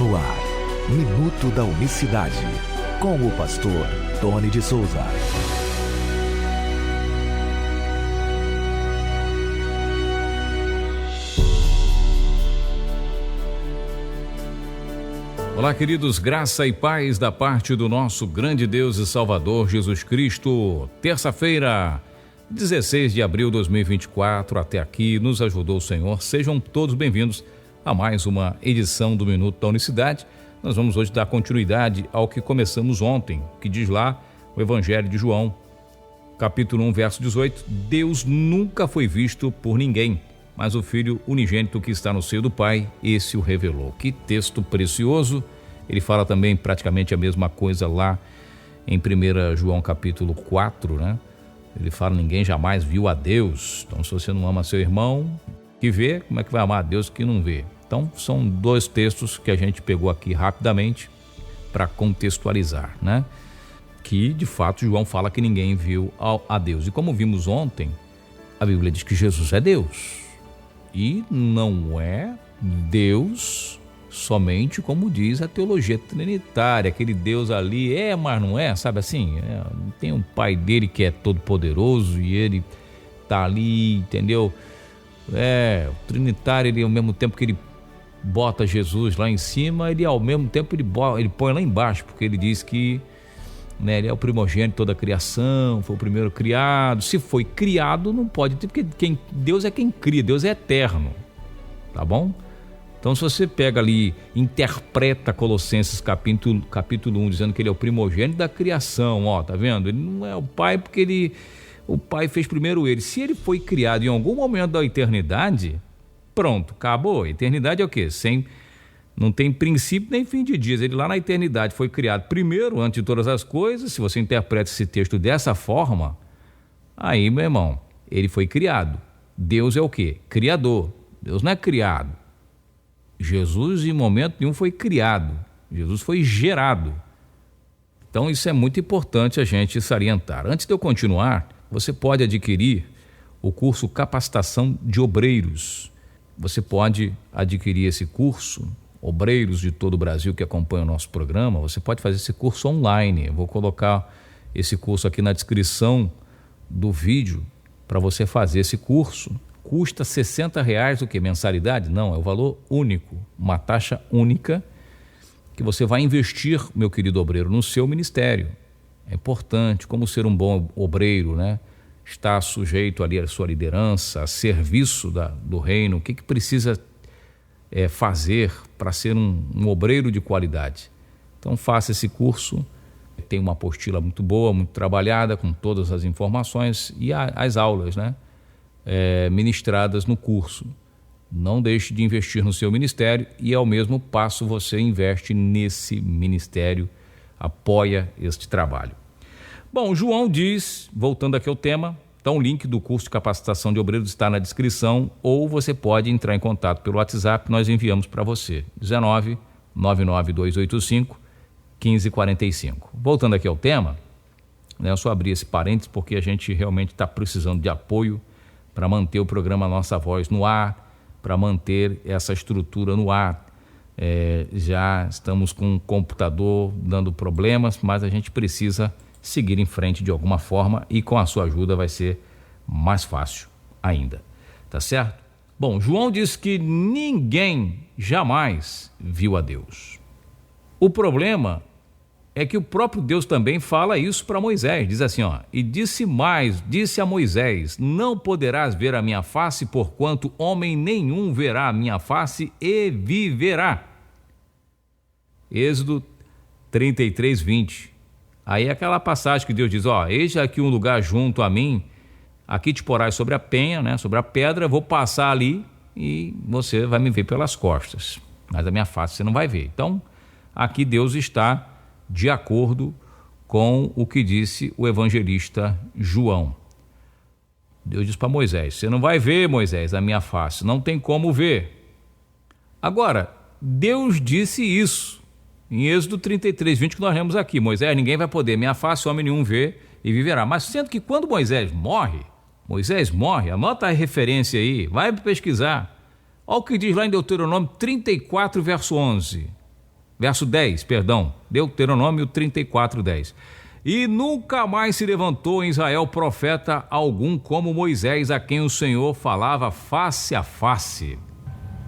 No ar, Minuto da Unicidade, com o pastor Tony de Souza. Olá, queridos, graça e paz da parte do nosso grande Deus e Salvador Jesus Cristo. Terça-feira, 16 de abril de 2024, até aqui nos ajudou o Senhor. Sejam todos bem-vindos a mais uma edição do Minuto da Unicidade. Nós vamos hoje dar continuidade ao que começamos ontem, que diz lá o Evangelho de João, capítulo 1, verso 18. Deus nunca foi visto por ninguém, mas o Filho unigênito que está no seio do Pai, esse o revelou. Que texto precioso! Ele fala também praticamente a mesma coisa lá em 1 João capítulo 4, né? Ele fala, ninguém jamais viu a Deus. Então, se você não ama seu irmão que vê, como é que vai amar a Deus que não vê? Então, são dois textos que a gente pegou aqui rapidamente para contextualizar, né? Que, de fato, João fala que ninguém viu a Deus. E como vimos ontem, a Bíblia diz que Jesus é Deus. E não é Deus somente como diz a teologia trinitária, aquele Deus ali mas não é, sabe assim? Tem um pai dele que é todo poderoso e ele tá ali, entendeu? O trinitário, ele ao mesmo tempo que ele bota Jesus lá em cima, ele ao mesmo tempo ele põe lá embaixo, porque ele diz que, né, ele é o primogênito de toda a criação, foi o primeiro criado. Se foi criado, não pode ter, porque Deus é quem cria, Deus é eterno, tá bom? Então, se você pega ali, interpreta Colossenses capítulo 1, dizendo que ele é o primogênito da criação, tá vendo? Ele não é o pai porque o pai fez primeiro ele. Se ele foi criado em algum momento da eternidade, pronto, acabou. A eternidade é o quê? Não tem princípio nem fim de dias. Ele lá na eternidade foi criado primeiro, antes de todas as coisas. Se você interpreta esse texto dessa forma, aí, meu irmão, ele foi criado. Deus é o quê? Criador. Deus não é criado. Jesus, em momento nenhum, foi criado. Jesus foi gerado. Então, isso é muito importante a gente salientar. Antes de eu continuar, você pode adquirir o curso Capacitação de Obreiros. Você pode adquirir esse curso. Obreiros de todo o Brasil que acompanham o nosso programa, você pode fazer esse curso online. Eu vou colocar esse curso aqui na descrição do vídeo para você fazer esse curso. Custa R$60, o que? Mensalidade? Não, é o valor único, uma taxa única que você vai investir, meu querido obreiro, no seu ministério. É importante, como ser um bom obreiro, né? Estar sujeito ali à sua liderança, a serviço do reino. O que precisa fazer para ser um obreiro de qualidade? Então faça esse curso, tem uma apostila muito boa, muito trabalhada, com todas as informações e as aulas, né? Ministradas no curso. Não deixe de investir no seu ministério e ao mesmo passo você investe nesse ministério, apoia este trabalho. Bom, João diz, voltando aqui ao tema, então o link do curso de capacitação de obreiros está na descrição ou você pode entrar em contato pelo WhatsApp, nós enviamos para você, 19 99285 1545. Voltando aqui ao tema, né, eu só abri esse parênteses porque a gente realmente está precisando de apoio para manter o programa Nossa Voz no ar, para manter essa estrutura no ar. Já estamos com um computador dando problemas, mas a gente precisa seguir em frente de alguma forma e com a sua ajuda vai ser mais fácil ainda, tá certo? Bom, João diz que ninguém jamais viu a Deus. O problema é que o próprio Deus também fala isso para Moisés, diz assim, e disse a Moisés, não poderás ver a minha face, porquanto homem nenhum verá a minha face e viverá. Êxodo 33, 20. Aí é aquela passagem que Deus diz, eis aqui um lugar junto a mim, aqui te porás sobre a penha, né, sobre a pedra, vou passar ali e você vai me ver pelas costas, mas a minha face você não vai ver. Então, aqui Deus está de acordo com o que disse o evangelista João. Deus diz para Moisés, você não vai ver, Moisés, a minha face, não tem como ver. Agora, Deus disse isso em Êxodo 33, 20, que nós lemos aqui, Moisés, ninguém vai poder, minha face homem nenhum ver e viverá. Mas sendo que quando Moisés morre, anota a referência aí, vai pesquisar. Olha o que diz lá em Deuteronômio 34, verso 11. verso 10, perdão, Deuteronômio 34, 10. E nunca mais se levantou em Israel profeta algum como Moisés, a quem o Senhor falava face a face.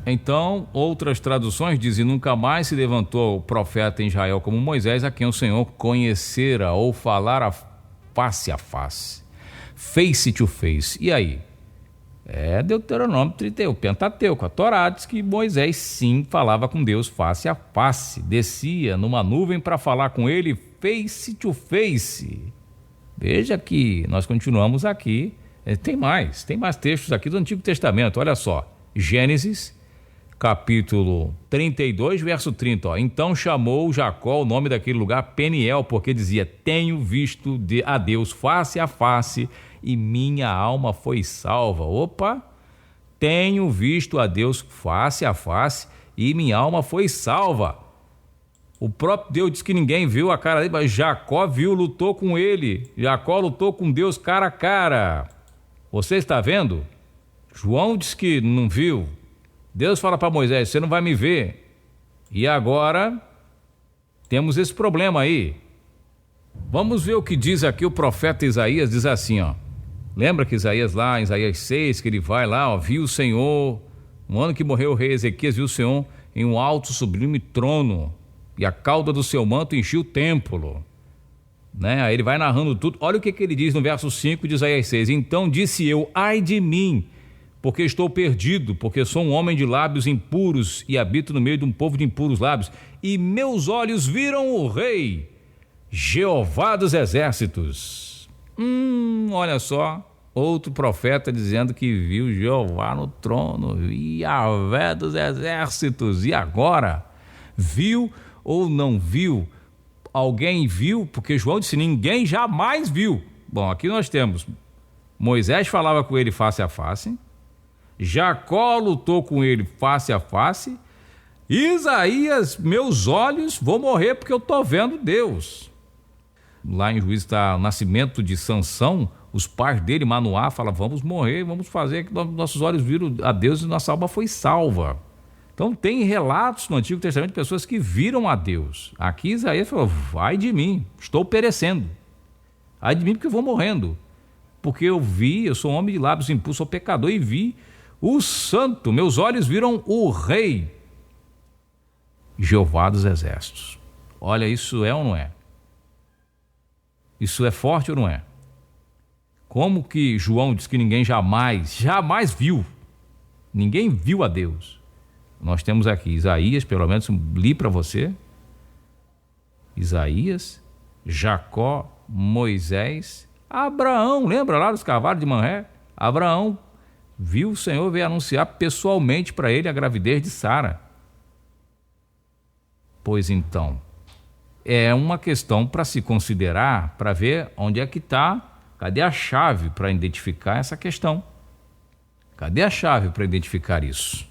Então, outras traduções dizem, nunca mais se levantou profeta em Israel como Moisés, a quem o Senhor conhecera ou falara face a face. Face to face. E aí? Deuteronômio 31, Pentateuco, a Torá diz que Moisés sim falava com Deus face a face, descia numa nuvem para falar com ele face to face. Veja que nós continuamos aqui, tem mais textos aqui do Antigo Testamento, olha só, Gênesis, capítulo 32, verso 30, ó. Então chamou Jacó o nome daquele lugar Peniel, porque dizia, tenho visto a Deus face a face, e minha alma foi salva. Opa! Tenho visto a Deus face a face e minha alma foi salva. O próprio Deus diz que ninguém viu a cara dele, mas Jacó viu, lutou com ele. Jacó lutou com Deus cara a cara. Você está vendo? João diz que não viu. Deus fala para Moisés, você não vai me ver. E agora temos esse problema aí. Vamos ver o que diz aqui o profeta Isaías, diz assim, ó. Lembra que Isaías lá, em Isaías 6, que ele vai lá, ó, viu o Senhor, no ano que morreu o rei Ezequias, viu o Senhor em um alto sublime trono, e a cauda do seu manto enchia o templo. Né? Aí ele vai narrando tudo. Olha o que ele diz no verso 5 de Isaías 6. Então disse eu, ai de mim, porque estou perdido, porque sou um homem de lábios impuros e habito no meio de um povo de impuros lábios, e meus olhos viram o rei, Jeová dos exércitos. Olha só, outro profeta dizendo que viu Jeová no trono, Yahvé dos exércitos. E agora? Viu ou não viu? Alguém viu? Porque João disse, ninguém jamais viu. Bom, aqui nós temos, Moisés falava com ele face a face, Jacó lutou com ele face a face, Isaías, meus olhos, vou morrer porque eu estou vendo Deus. Lá em Juízes está o nascimento de Sansão, os pais dele, Manoá, falam, vamos morrer, vamos fazer que nossos olhos viram a Deus e nossa alma foi salva. Então tem relatos no Antigo Testamento de pessoas que viram a Deus. Aqui Isaías falou, vai de mim, estou perecendo. Ai de mim porque eu vou morrendo. Porque eu sou um homem de lábios impuros, sou pecador e vi o santo, meus olhos viram o rei, Jeová dos exércitos. Olha, isso é ou não é? Isso é forte ou não é? Como que João diz que ninguém jamais viu? Ninguém viu a Deus. Nós temos aqui Isaías, pelo menos li para você. Isaías, Jacó, Moisés, Abraão, lembra lá dos cavalos de Manré? Abraão viu o Senhor, veio anunciar pessoalmente para ele a gravidez de Sara. Pois então, é uma questão para se considerar, para ver onde é que está, cadê a chave para identificar essa questão? Cadê a chave para identificar isso?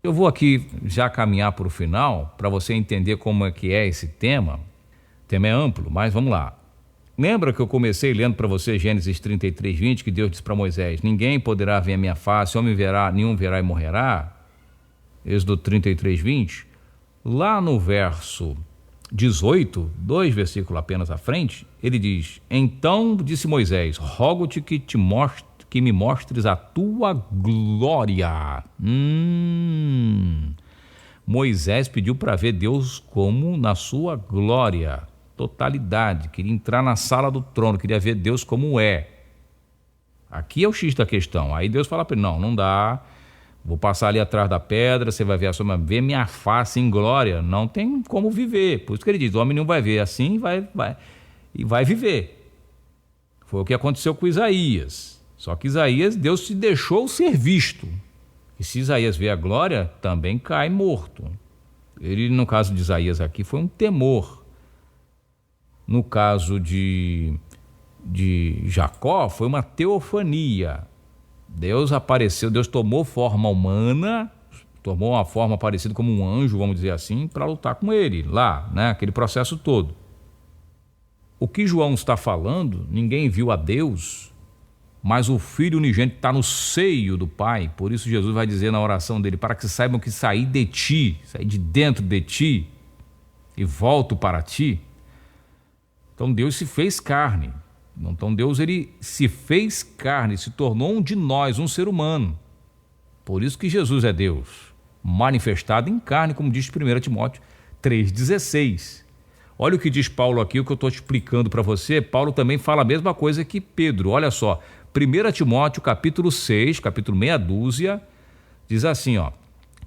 Eu vou aqui já caminhar para o final, para você entender como é que é esse tema. O tema é amplo, mas vamos lá. Lembra que eu comecei lendo para você Gênesis 33, 20, que Deus disse para Moisés, ninguém poderá ver a minha face, homem verá, nenhum verá e morrerá? Êxodo 33, 20. Lá no verso 18, 2 versículos apenas à frente, ele diz, então disse Moisés, rogo-te que me mostres a tua glória. Moisés pediu para ver Deus como na sua glória, totalidade, queria entrar na sala do trono, queria ver Deus como é. Aqui é o X da questão. Aí Deus fala para ele, não dá, vou passar ali atrás da pedra, você vai ver a sua, ver minha face em glória, não tem como viver. Por isso que ele diz, o homem não vai ver assim, vai viver. Foi o que aconteceu com Isaías. Só que Isaías, Deus se deixou ser visto. E se Isaías vê a glória, também cai morto. Ele, no caso de Isaías aqui, foi um temor. No caso de Jacó, foi uma teofania. Deus apareceu, Deus tomou forma humana, tomou uma forma parecida como um anjo, vamos dizer assim, para lutar com ele, lá, né? Aquele processo todo. O que João está falando, ninguém viu a Deus, mas o Filho unigênito está no seio do Pai, por isso Jesus vai dizer na oração dele, para que saibam que saí de ti, saí de dentro de ti, e volto para ti. Então Deus se fez carne. Então Deus ele se fez carne, se tornou um de nós, um ser humano. Por isso que Jesus é Deus, manifestado em carne, como diz 1 Timóteo 3,16. Olha o que diz Paulo aqui, o que eu estou explicando para você. Paulo também fala a mesma coisa que Pedro. Olha só, 1 Timóteo capítulo 6, capítulo meia dúzia, diz assim,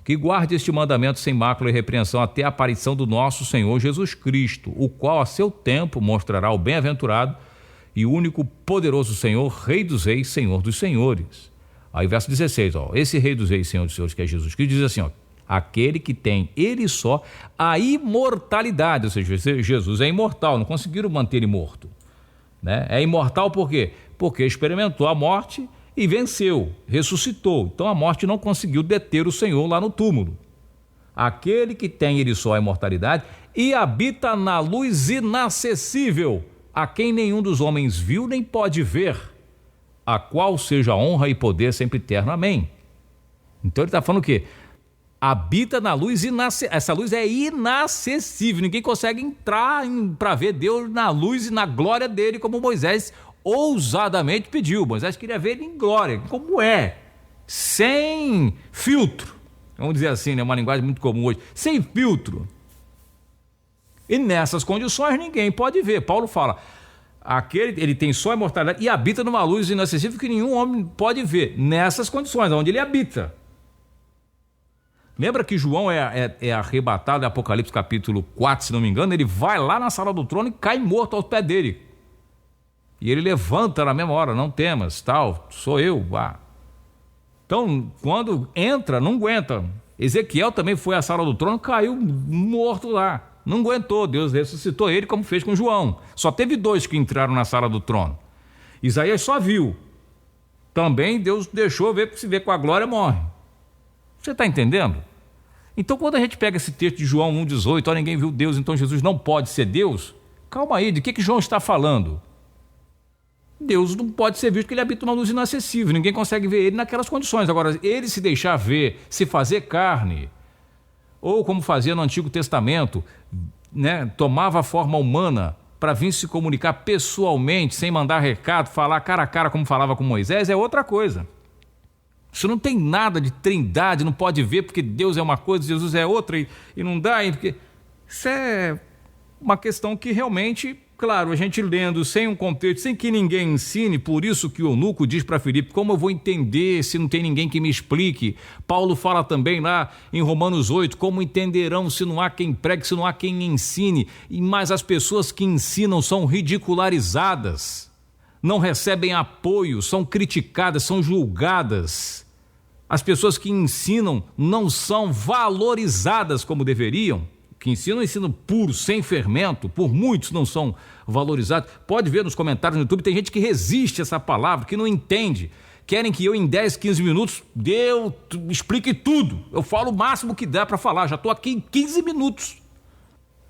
que guarde este mandamento sem mácula e repreensão até a aparição do nosso Senhor Jesus Cristo, o qual a seu tempo mostrará o bem-aventurado e único poderoso Senhor, Rei dos Reis, Senhor dos Senhores. Aí verso 16, esse Rei dos Reis, Senhor dos Senhores, que é Jesus Cristo, diz assim, aquele que tem ele só a imortalidade, ou seja, Jesus é imortal, não conseguiram manter ele morto, né? É imortal por quê? Porque experimentou a morte e venceu, ressuscitou. Então a morte não conseguiu deter o Senhor lá no túmulo. Aquele que tem ele só a imortalidade e habita na luz inacessível, a quem nenhum dos homens viu nem pode ver, a qual seja honra e poder sempre eterno. Amém. Então ele está falando o quê? Habita na luz inacessível. Essa luz é inacessível, ninguém consegue entrar para ver Deus na luz e na glória dele, como Moisés ousadamente pediu. Moisés queria ver ele em glória, como é, sem filtro, vamos dizer assim, né? Uma linguagem muito comum hoje, sem filtro. E nessas condições ninguém pode ver. Paulo fala, ele tem só a imortalidade e habita numa luz inacessível que nenhum homem pode ver, nessas condições, onde ele habita. Lembra que João é arrebatado em Apocalipse capítulo 4, se não me engano, ele vai lá na sala do trono e cai morto aos pés dele. E ele levanta na mesma hora, não temas, tal, sou eu. Então, quando entra, não aguenta. Ezequiel também foi à sala do trono, caiu morto lá. Não aguentou, Deus ressuscitou ele como fez com João. Só teve 2 que entraram na sala do trono. Isaías só viu. Também Deus deixou ver, porque se vê com a glória morre. Você está entendendo? Então quando a gente pega esse texto de João 1,18, ninguém viu Deus, então Jesus não pode ser Deus. Calma aí, de que João está falando? Deus não pode ser visto porque ele habita uma luz inacessível, ninguém consegue ver ele naquelas condições. Agora, ele se deixar ver, se fazer carne, ou como fazia no Antigo Testamento, né, tomava a forma humana para vir se comunicar pessoalmente, sem mandar recado, falar cara a cara como falava com Moisés, é outra coisa. Isso não tem nada de trindade, não pode ver porque Deus é uma coisa, Jesus é outra e não dá, porque isso é uma questão que realmente, claro, a gente lendo sem um contexto, sem que ninguém ensine, por isso que o eunuco diz para Filipe, como eu vou entender se não tem ninguém que me explique? Paulo fala também lá em Romanos 8, como entenderão se não há quem pregue, se não há quem ensine? Mas as pessoas que ensinam são ridicularizadas, não recebem apoio, são criticadas, são julgadas. As pessoas que ensinam não são valorizadas como deveriam. Que ensinam ensino puro, sem fermento, por muitos não são valorizados. Pode ver nos comentários no YouTube, tem gente que resiste a essa palavra, que não entende. Querem que eu em 10, 15 minutos explique tudo. Eu falo o máximo que dá para falar, já estou aqui em 15 minutos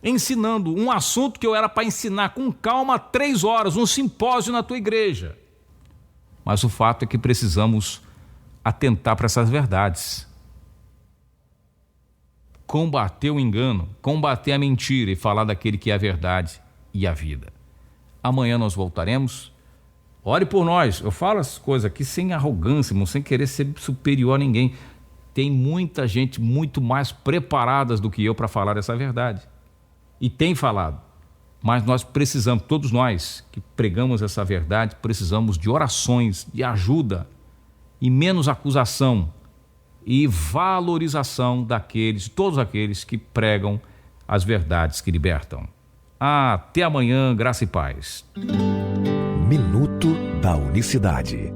ensinando um assunto que eu era para ensinar com calma 3 horas, um simpósio na tua igreja. Mas o fato é que precisamos atentar para essas verdades. Combater o engano, combater a mentira e falar daquele que é a verdade e a vida. Amanhã nós voltaremos. Ore por nós. Eu falo as coisas aqui sem arrogância, sem querer ser superior a ninguém. Tem muita gente muito mais preparadas do que eu para falar essa verdade. E tem falado. Mas nós precisamos, todos nós que pregamos essa verdade, precisamos de orações, de ajuda e menos acusação e valorização todos aqueles que pregam as verdades que libertam. Até amanhã, graça e paz. Minuto da Unicidade.